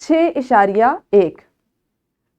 6.1।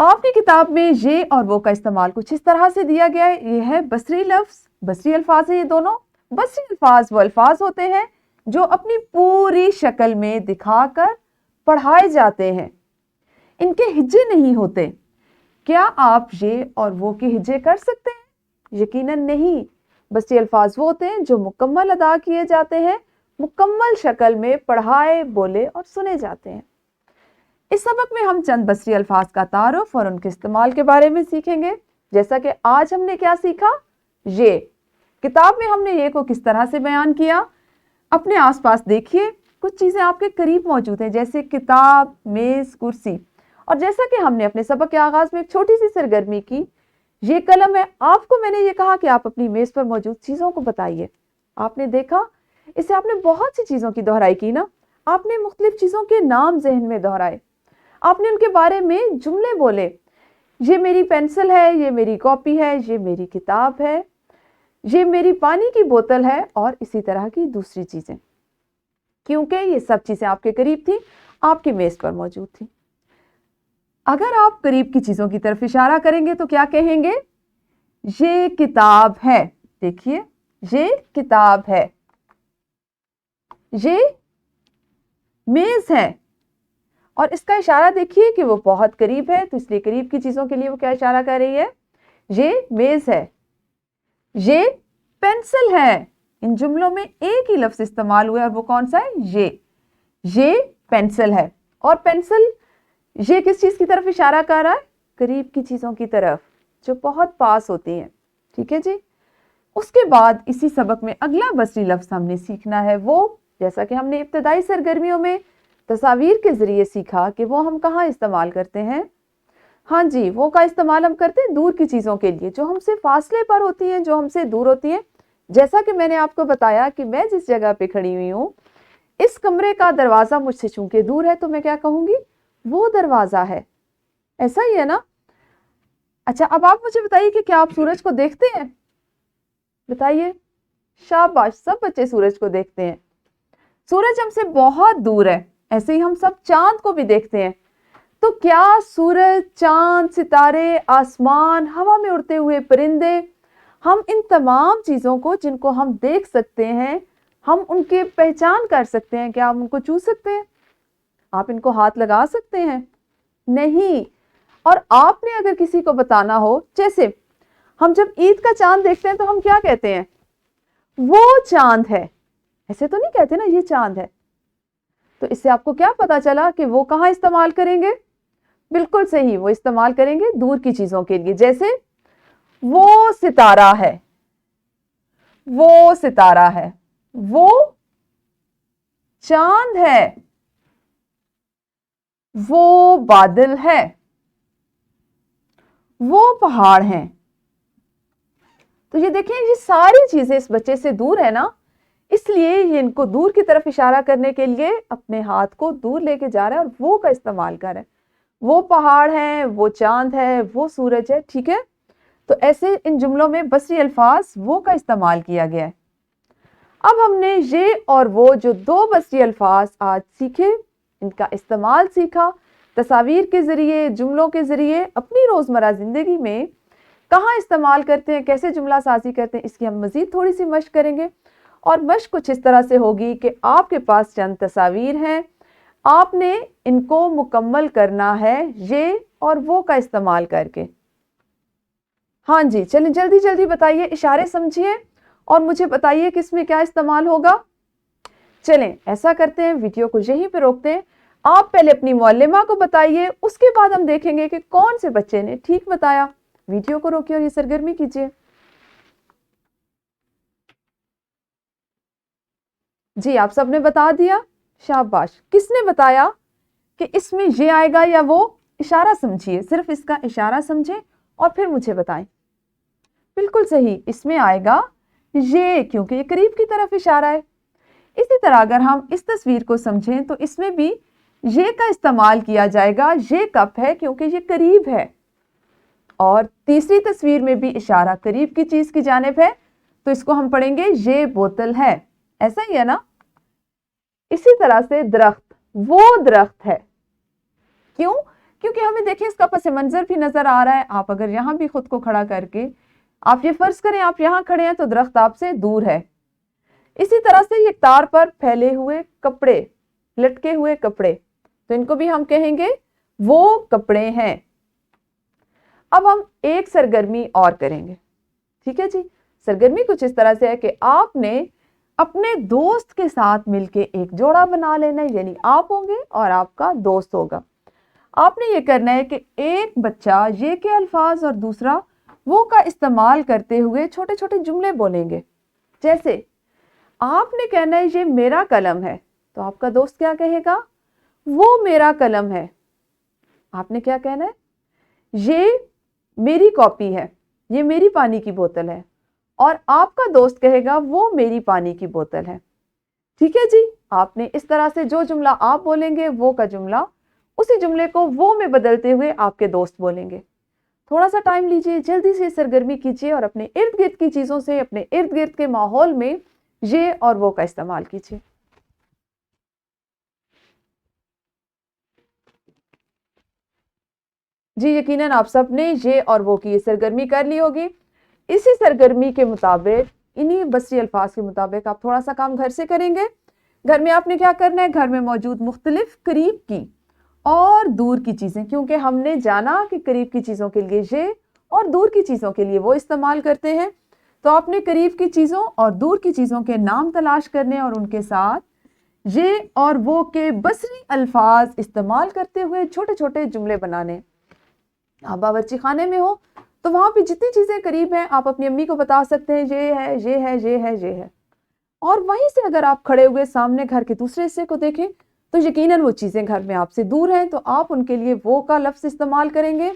آپ کی کتاب میں یہ اور وہ کا استعمال کچھ اس طرح سے دیا گیا ہے. یہ ہے بصری لفظ، بصری الفاظ ہیں یہ دونوں. بصری الفاظ وہ الفاظ ہوتے ہیں جو اپنی پوری شکل میں دکھا کر پڑھائے جاتے ہیں. ان کے ہجے نہیں ہوتے. کیا آپ یہ اور وہ کے ہجے کر سکتے ہیں؟ یقیناً نہیں. بصری الفاظ وہ ہوتے ہیں جو مکمل ادا کیے جاتے ہیں، مکمل شکل میں پڑھائے، بولے اور سنے جاتے ہیں. اس سبق میں ہم چند بصری الفاظ کا تعارف اور ان کے استعمال کے بارے میں سیکھیں گے. جیسا کہ آج ہم نے کیا سیکھا؟ یہ کتاب میں ہم نے یہ کو کس طرح سے بیان کیا. اپنے آس پاس دیکھیے، کچھ چیزیں آپ کے قریب موجود ہیں جیسے کتاب، میز، کرسی. اور جیسا کہ ہم نے اپنے سبق کے آغاز میں ایک چھوٹی سی سرگرمی کی، یہ قلم ہے. آپ کو میں نے یہ کہا کہ آپ اپنی میز پر موجود چیزوں کو بتائیے. آپ نے دیکھا اس سے آپ نے بہت سی چیزوں کی دہرائی کی نا. آپ نے مختلف چیزوں کے نام ذہن میں دہرائے، آپ نے ان کے بارے میں جملے بولے. یہ میری پینسل ہے، یہ میری کاپی ہے، یہ میری کتاب ہے، یہ میری پانی کی بوتل ہے، اور اسی طرح کی دوسری چیزیں. کیونکہ یہ سب چیزیں آپ کے قریب تھیں، آپ کی میز پر موجود تھیں. اگر آپ قریب کی چیزوں کی طرف اشارہ کریں گے تو کیا کہیں گے؟ یہ کتاب ہے. دیکھیے، یہ کتاب ہے. یہ میز ہے. اور اس کا اشارہ دیکھیے کہ وہ بہت قریب ہے، تو اس لیے قریب کی چیزوں کے لیے وہ کیا اشارہ کر رہی ہے؟ یہ میز ہے. یہ پینسل ہے. ان جملوں میں ایک ہی لفظ استعمال ہوا ہے اور وہ کون سا ہے؟ یہ پینسل ہے. اور پینسل یہ کس چیز کی طرف اشارہ کر رہا ہے؟ قریب کی چیزوں کی طرف جو بہت پاس ہوتی ہیں. ٹھیک ہے جی. اس کے بعد اسی سبق میں اگلا بصری لفظ ہم نے سیکھنا ہے وہ، جیسا کہ ہم نے ابتدائی سرگرمیوں میں تصاویر کے ذریعے سیکھا کہ وہ ہم کہاں استعمال کرتے ہیں. ہاں جی، وہ کا استعمال ہم کرتے ہیں دور کی چیزوں کے لیے جو ہم سے فاصلے پر ہوتی ہیں، جو ہم سے دور ہوتی ہیں. جیسا کہ میں نے آپ کو بتایا کہ میں جس جگہ پہ کھڑی ہوئی ہوں، اس کمرے کا دروازہ مجھ سے چونکہ دور ہے تو میں کیا کہوں گی؟ وہ دروازہ ہے. ایسا ہی ہے نا؟ اچھا، اب آپ مجھے بتائیے کہ کیا آپ سورج کو دیکھتے ہیں؟ بتائیے. شاباش، سب بچے سورج کو دیکھتے ہیں. سورج ہم سے بہت دور ہے. ایسے ہی ہم سب چاند کو بھی دیکھتے ہیں. تو کیا سورج، چاند، ستارے، آسمان، ہوا میں اڑتے ہوئے پرندے، ہم ان تمام چیزوں کو جن کو ہم دیکھ سکتے ہیں، ہم ان کے پہچان کر سکتے ہیں؟ کیا ہم ان کو چھو سکتے ہیں؟ آپ ان کو ہاتھ لگا سکتے ہیں؟ نہیں. اور آپ نے اگر کسی کو بتانا ہو، جیسے ہم جب عید کا چاند دیکھتے ہیں تو ہم کیا کہتے ہیں؟ وہ چاند ہے. ایسے تو نہیں کہتے نا یہ چاند ہے. تو اس سے آپ کو کیا پتا چلا کہ وہ کہاں استعمال کریں گے؟ بالکل صحیح، وہ استعمال کریں گے دور کی چیزوں کے لیے. جیسے وہ ستارہ ہے، وہ ستارہ ہے. وہ چاند ہے، وہ بادل ہے، وہ پہاڑ ہیں. تو یہ دیکھیں، یہ ساری چیزیں اس بچے سے دور ہے نا، اس لیے یہ ان کو دور کی طرف اشارہ کرنے کے لیے اپنے ہاتھ کو دور لے کے جا رہا ہے اور وہ کا استعمال کر رہا ہے. وہ پہاڑ ہیں، وہ چاند ہے، وہ سورج ہے. ٹھیک ہے. تو ایسے ان جملوں میں بصری الفاظ وہ کا استعمال کیا گیا ہے. اب ہم نے یہ اور وہ جو دو بصری الفاظ آج سیکھے، ان کا استعمال سیکھا تصاویر کے ذریعے، جملوں کے ذریعے اپنی روزمرہ زندگی میں کہاں استعمال کرتے ہیں، کیسے جملہ سازی کرتے ہیں. اس کی ہم مزید تھوڑی سی مشق کریں گے. اور مشق کچھ اس طرح سے ہوگی کہ آپ کے پاس چند تصاویر ہیں، آپ نے ان کو مکمل کرنا ہے یہ اور وہ کا استعمال کر کے. ہاں جی، چلیں جلدی جلدی بتائیے، اشارے سمجھیے اور مجھے بتائیے کہ اس میں کیا استعمال ہوگا. چلیں ایسا کرتے ہیں، ویڈیو کو یہیں پہ روکتے ہیں. آپ پہلے اپنی معلمہ کو بتائیے، اس کے بعد ہم دیکھیں گے کہ کون سے بچے نے ٹھیک بتایا. ویڈیو کو روکیے اور یہ سرگرمی کیجیے. جی، آپ سب نے بتا دیا. شاباش. کس نے بتایا کہ اس میں یہ آئے گا یا وہ؟ اشارہ سمجھیے، صرف اس کا اشارہ سمجھیں اور پھر مجھے بتائیں. بالکل صحیح، اس میں آئے گا یہ، کیونکہ یہ قریب کی طرف اشارہ ہے. اسی طرح اگر ہم اس تصویر کو سمجھیں تو اس میں بھی یہ کا استعمال کیا جائے گا. یہ کپ ہے کیونکہ یہ قریب ہے. اور تیسری تصویر میں بھی اشارہ قریب کی چیز کی جانب ہے، تو اس کو ہم پڑھیں گے یہ بوتل ہے. ایسا ہی ہے نا؟ اسی طرح سے درخت، وہ درخت ہے. کیوں؟ کیونکہ ہمیں دیکھیں اس کا پس منظر بھی نظر آ رہا ہے. آپ اگر یہاں بھی خود کو کھڑا کر کے آپ یہ فرض کریں آپ یہاں کھڑے ہیں تو درخت آپ سے دور ہے. اسی طرح سے یہ تار پر پھیلے ہوئے کپڑے، لٹکے ہوئے کپڑے، تو ان کو بھی ہم کہیں گے وہ کپڑے ہیں. اب ہم ایک سرگرمی اور کریں گے. ٹھیک ہے جی. سرگرمی کچھ اس طرح سے ہے کہ آپ نے اپنے دوست کے ساتھ مل کے ایک جوڑا بنا لینا ہے، یعنی آپ ہوں گے اور آپ کا دوست ہوگا. آپ نے یہ کرنا ہے کہ ایک بچہ یہ کے الفاظ اور دوسرا وہ کا استعمال کرتے ہوئے چھوٹے چھوٹے جملے بولیں گے. جیسے آپ نے کہنا ہے یہ میرا قلم ہے، تو آپ کا دوست کیا کہے گا؟ وہ میرا قلم ہے. آپ نے کیا کہنا ہے؟ یہ میری کاپی ہے، یہ میری پانی کی بوتل ہے. اور آپ کا دوست کہے گا وہ میری پانی کی بوتل ہے. ٹھیک ہے جی. آپ نے اس طرح سے جو جملہ آپ بولیں گے وہ کا جملہ اسی جملے کو وہ میں بدلتے ہوئے آپ کے دوست بولیں گے. تھوڑا سا ٹائم لیجئے، جلدی سے سرگرمی کیجئے اور اپنے ارد گرد کی چیزوں سے، اپنے ارد گرد کے ماحول میں یہ اور وہ کا استعمال کیجئے. جی یقیناً آپ سب نے یہ اور وہ کی سرگرمی کر لی ہوگی. اسی سرگرمی کے مطابق، انہی بصری الفاظ کے مطابق آپ تھوڑا سا کام گھر سے کریں گے. گھر میں آپ نے کیا کرنا ہے؟ گھر میں موجود مختلف قریب کی اور دور کی چیزیں، کیونکہ ہم نے جانا کہ قریب کی چیزوں کے لیے یہ اور دور کی چیزوں کے لیے وہ استعمال کرتے ہیں، تو آپ نے قریب کی چیزوں اور دور کی چیزوں کے نام تلاش کرنے اور ان کے ساتھ یہ اور وہ کے بصری الفاظ استعمال کرتے ہوئے چھوٹے چھوٹے جملے بنانے. آپ باورچی خانے میں ہو تو وہاں پہ جتنی چیزیں قریب ہیں آپ اپنی امی کو بتا سکتے ہیں یہ ہے، یہ ہے، یہ ہے، یہ ہے. اور وہیں سے اگر آپ کھڑے ہوئے سامنے گھر کے دوسرے حصے کو دیکھیں تو یقیناً وہ چیزیں گھر میں آپ سے دور ہیں، تو آپ ان کے لیے وہ کا لفظ استعمال کریں گے.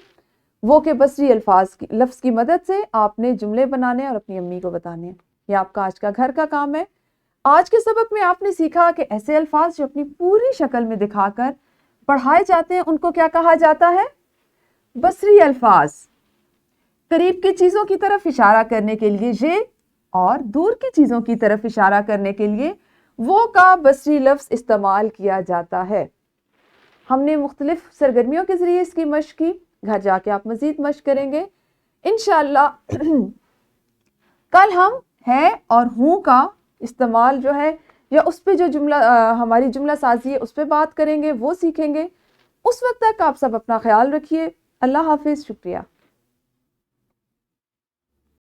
وہ کے بصری الفاظ کی لفظ کی مدد سے آپ نے جملے بنانے اور اپنی امی کو بتانے ہیں. یہ آپ کا آج کا گھر کا کام ہے. آج کے سبق میں آپ نے سیکھا کہ ایسے الفاظ جو اپنی پوری شکل میں دکھا کر پڑھائے جاتے ہیں ان کو کیا کہا جاتا ہے؟ بصری الفاظ. قریب کی چیزوں کی طرف اشارہ کرنے کے لیے یہ اور دور کی چیزوں کی طرف اشارہ کرنے کے لیے وہ کا بصری لفظ استعمال کیا جاتا ہے. ہم نے مختلف سرگرمیوں کے ذریعے اس کی مشق کی. گھر جا کے آپ مزید مشق کریں گے انشاءاللہ. کل ہم ہے اور ہوں کا استعمال جو ہے یا اس پہ جو جملہ ہماری جملہ سازی ہے اس پہ بات کریں گے، وہ سیکھیں گے. اس وقت تک آپ سب اپنا خیال رکھیے. اللہ حافظ. شکریہ.